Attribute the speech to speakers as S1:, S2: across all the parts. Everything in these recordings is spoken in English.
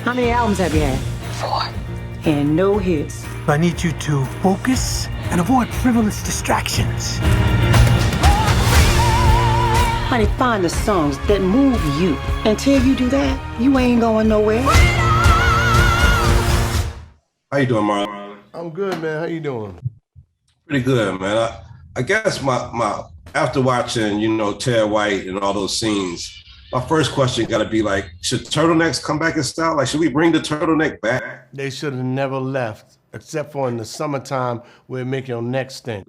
S1: How many albums have you had? 4. And no hits.
S2: I need you to focus and avoid frivolous distractions.
S1: Honey, find the songs that move you. Until you do that, you ain't going nowhere.
S3: How you doing, Marlon?
S4: I'm good, man. How you doing?
S3: Pretty good, man. I guess my after watching, Ted White and all those scenes, my first question got to be like, should turtlenecks come back in style? Like, should we bring the turtleneck back?
S4: They should have never left, except for in the summertime where it make your neck stink.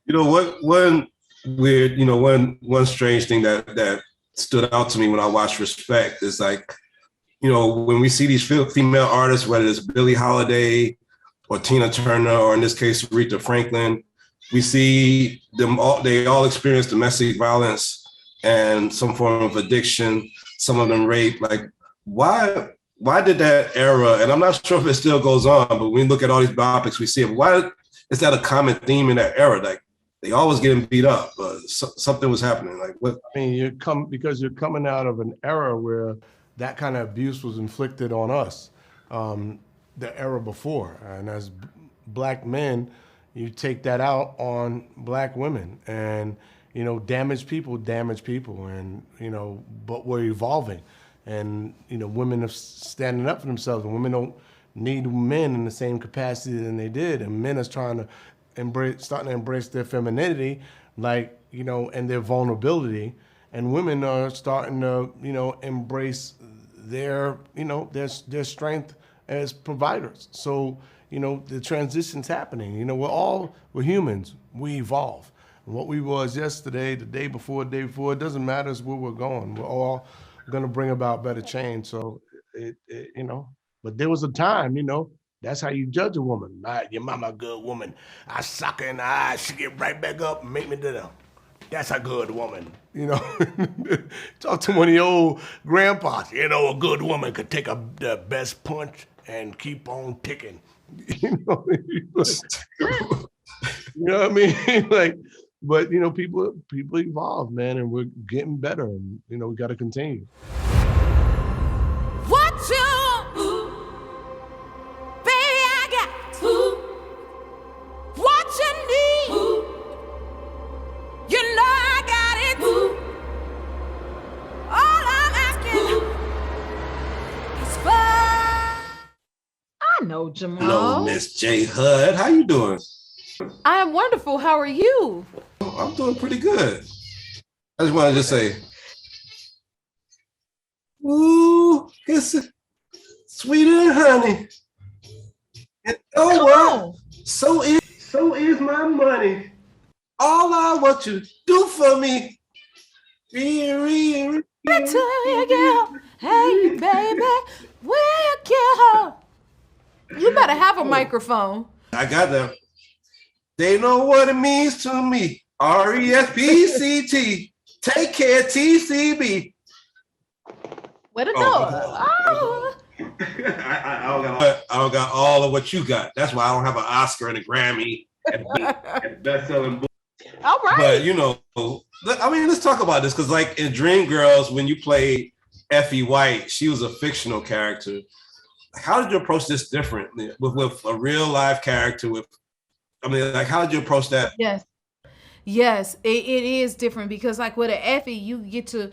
S3: One weird, one strange thing that stood out to me when I watched Respect is like, when we see these female artists, whether it's Billie Holiday or Tina Turner, or in this case, Aretha Franklin, we see them all, they all experience domestic violence and some form of addiction, some of them rape. Like, why did that era, and I'm not sure if it still goes on, but when we look at all these biopics, we see it. Why is that a common theme in that era? Like, they always getting beat up, but something was happening. Like, what?
S4: I mean, because you're coming out of an era where that kind of abuse was inflicted on us, the era before. And as Black men, you take that out on Black women, and, damaged people. And, but we're evolving, and, women are standing up for themselves, and women don't need men in the same capacity than they did. And men are starting to embrace their femininity, like, and their vulnerability. And women are starting to, embrace their strength as providers. So, the transition's happening. We're humans. We evolve. And what we was yesterday, the day before, it doesn't matter. It's where we're going. We're all going to bring about better change. So, but there was a time, that's how you judge a woman. Your mama a good woman. I sock her in the eye. She get right back up and make me dinner. That's a good woman, Talk to one of your old grandpas. A good woman could take the best punch and keep on ticking. You know what I mean? Like, but people evolve, man, and we're getting better, and we got to continue.
S5: What you, baby, I got what you need. I got it. All I'm asking is for.
S6: I know, Jamal.
S3: Hello, Miss JHud. How you doing?
S6: I am wonderful. How are you?
S3: I'm doing pretty good. I just wanted to say, ooh, it's sweeter than honey. And what? So is my money. All I want you to do for me.
S5: I tell you, girl, hey, baby, where you go?
S6: You better have a microphone.
S3: I got them. They know what it means to me. RESPCT. Take care, TCB.
S6: Where the door? Oh.
S3: I don't got all of what you got. That's why I don't have an Oscar and a Grammy and best-selling book.
S6: All right.
S3: But, let's talk about this, because like in Dreamgirls, when you played Effie White, she was a fictional character. How did you approach this differently with a real live character? How did you approach that?
S6: Yes, it is different, because like with an Effie, you get to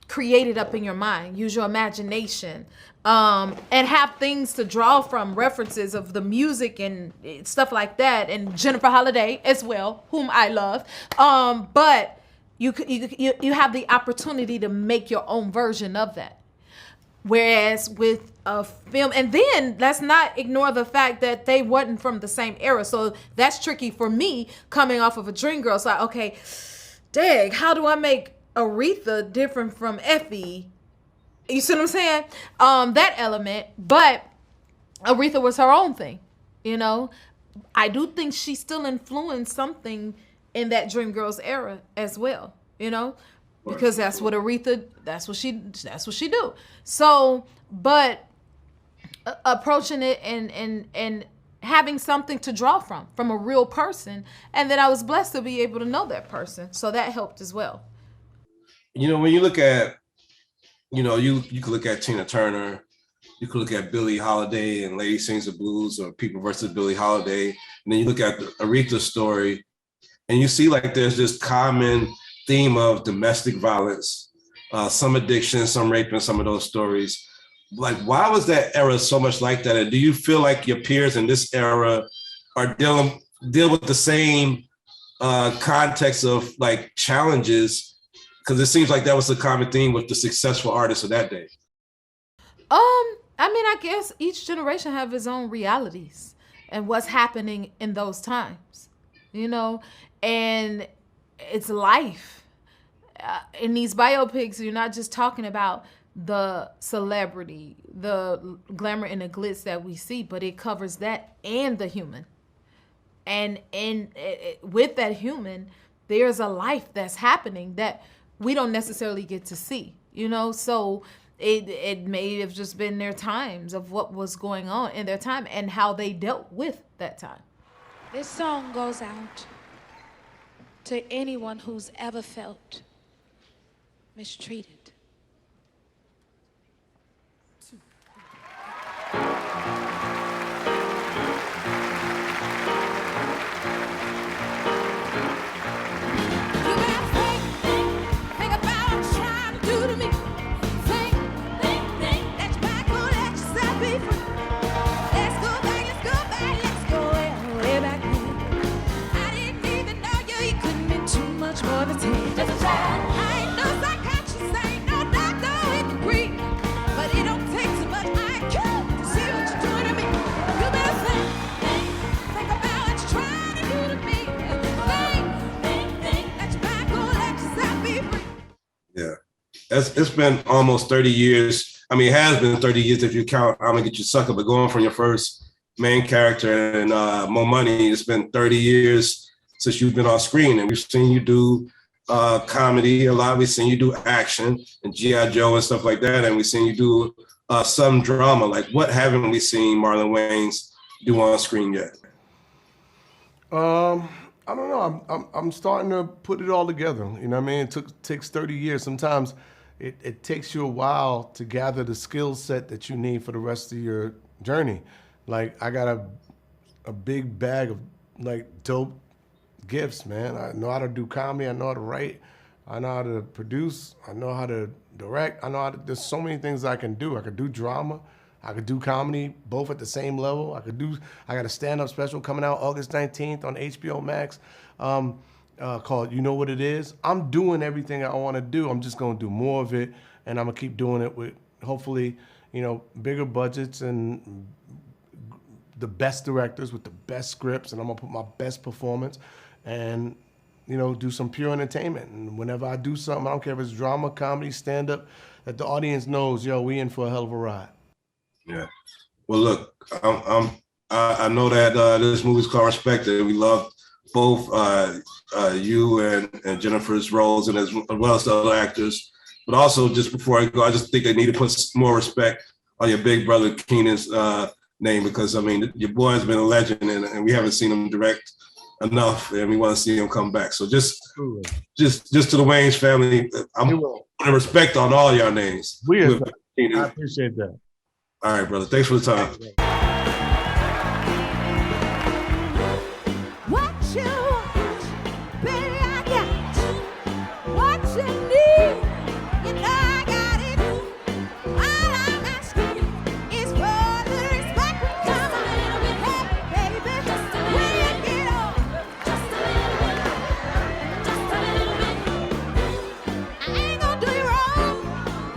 S6: create it up in your mind, use your imagination, and have things to draw from, references of the music and stuff like that, and Jennifer Holliday as well, whom I love. But you have the opportunity to make your own version of that. Whereas with a film, and then let's not ignore the fact that they wasn't from the same era. So that's tricky for me coming off of a Dreamgirls. So, okay, dang, how do I make Aretha different from Effie? You see what I'm saying? That element, but Aretha was her own thing, I do think she still influenced something in that Dreamgirls era as well, because that's what Aretha, that's what she do. So, but approaching it and having something to draw from a real person, and then I was blessed to be able to know that person, so that helped as well.
S3: When you look at you know, you could look at Tina Turner, you could look at Billie Holiday and Lady Sings the Blues, or People versus Billie Holiday, and then you look at the Aretha story, and you see like there's this common theme of domestic violence, some addiction, some rape in some of those stories. Like, why was that era so much like that? And do you feel like your peers in this era are deal with the same context of like challenges? Because it seems like that was a common theme with the successful artists of that day.
S6: I mean, I guess each generation have its own realities and what's happening in those times, you know, and it's life. In these biopics, you're not just talking about the celebrity, the glamour and the glitz that we see, but it covers that and the human. And with that human, there's a life that's happening that we don't necessarily get to see, you know? So it may have just been their times of what was going on in their time and how they dealt with that time.
S7: This song goes out to anyone who's ever felt mistreated.
S3: It's been almost 30 years. I mean, it has been 30 years if you count I'm Gonna Get You Sucker, but going from your first main character and More Money, it's been 30 years since you've been on screen, and we've seen you do comedy a lot. We've seen you do action and G.I. Joe and stuff like that, and we've seen you do some drama. Like, what haven't we seen Marlon Wayans do on screen yet?
S4: I don't know. I'm starting to put it all together. You know what I mean? It takes 30 years. Sometimes it takes you a while to gather the skill set that you need for the rest of your journey. Like, I got a big bag of like dope gifts, man. I know how to do comedy. I know how to write. I know how to produce. I know how to direct. I know how to, there's so many things I can do. I could do drama. I could do comedy, both at the same level. I got a stand-up special coming out August 19th on HBO Max called You Know What It Is. I'm doing everything I want to do. I'm just going to do more of it, and I'm going to keep doing it with, hopefully, you know, bigger budgets and the best directors with the best scripts, and I'm going to put my best performance and, you know, do some pure entertainment. And whenever I do something, I don't care if it's drama, comedy, stand-up, that the audience knows, yo, we in for a hell of a ride.
S3: Yeah. Well, look, I know that this movie's called Respected. We love both you and Jennifer's roles, and as well as the other actors. But also, just before I go, I just think they need to put more respect on your big brother Keenan's name, because I mean, your boy has been a legend, and we haven't seen him direct enough, and we want to see him come back. So just to the Wayans family, I'm putting respect on all your names.
S4: I appreciate that.
S3: All right, brother. Thanks for the time.
S5: What you want, baby, I got. What you need, you know I got it. All I'm asking is for the respect. Come a little bit, hey, baby, just a little bit. Just a little bit, just a little bit. I ain't gonna do you wrong,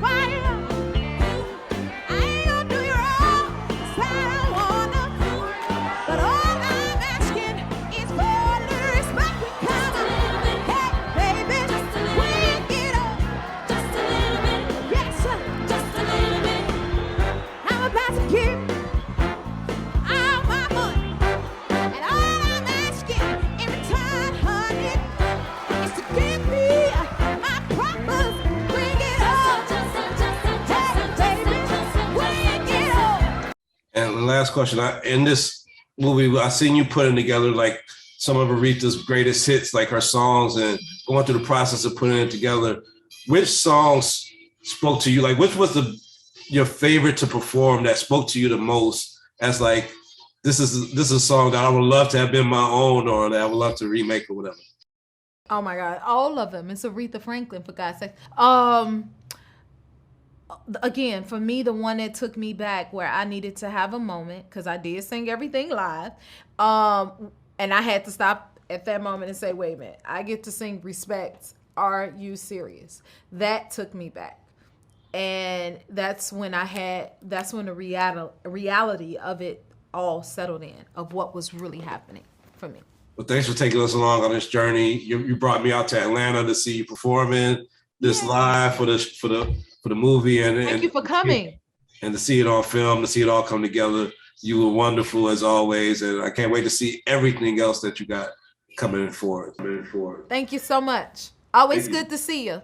S5: why you know? I ain't gonna do you wrong, so I don't wanna. But all I'm asking is for the respect. Come a little bit, hey, baby, just a little bit. Get up, just a little bit. Yes, sir, just a little bit. I'm about to give all my money, and all I'm asking in return, honey, is to give me my promise. Bring it up, hey, baby, bring it up.
S3: And the last question, in this movie, I seen you putting together like some of Aretha's greatest hits, like her songs, and going through the process of putting it together. Which songs spoke to you? Like, which was your favorite to perform that spoke to you the most as like, this is a song that I would love to have been my own or that I would love to remake or whatever?
S6: Oh my God, all of them. It's Aretha Franklin, for God's sake. Again, for me, the one that took me back where I needed to have a moment, because I did sing everything live, and I had to stop at that moment and say, wait a minute, I get to sing Respect. Are you serious? That took me back. And that's when the reality of it all settled in, of what was really happening for me.
S3: Well, thanks for taking us along on this journey. You brought me out to Atlanta to see you performing this live for the movie, and
S6: thank you for coming.
S3: And to see it on film, to see it all come together. You were wonderful as always, and I can't wait to see everything else that you got coming forward.
S6: Thank you so much. Always good to see you.